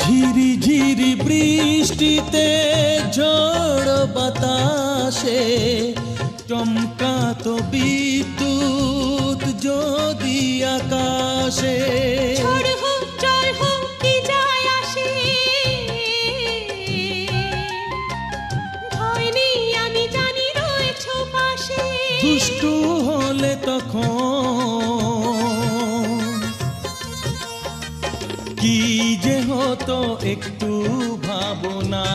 ঝিরি ঝিরি বৃষ্টিতে ঝড় বাতাসে চমকাতো বিদ্যুৎ যদি আকাশে। ঝড় হোক জল হোক কি যায় আসে, ভয় নেই আমি জানি রয়েছো পাশে। দুষ্টু হলে তখন কি যে হতো একটু ভাবনা।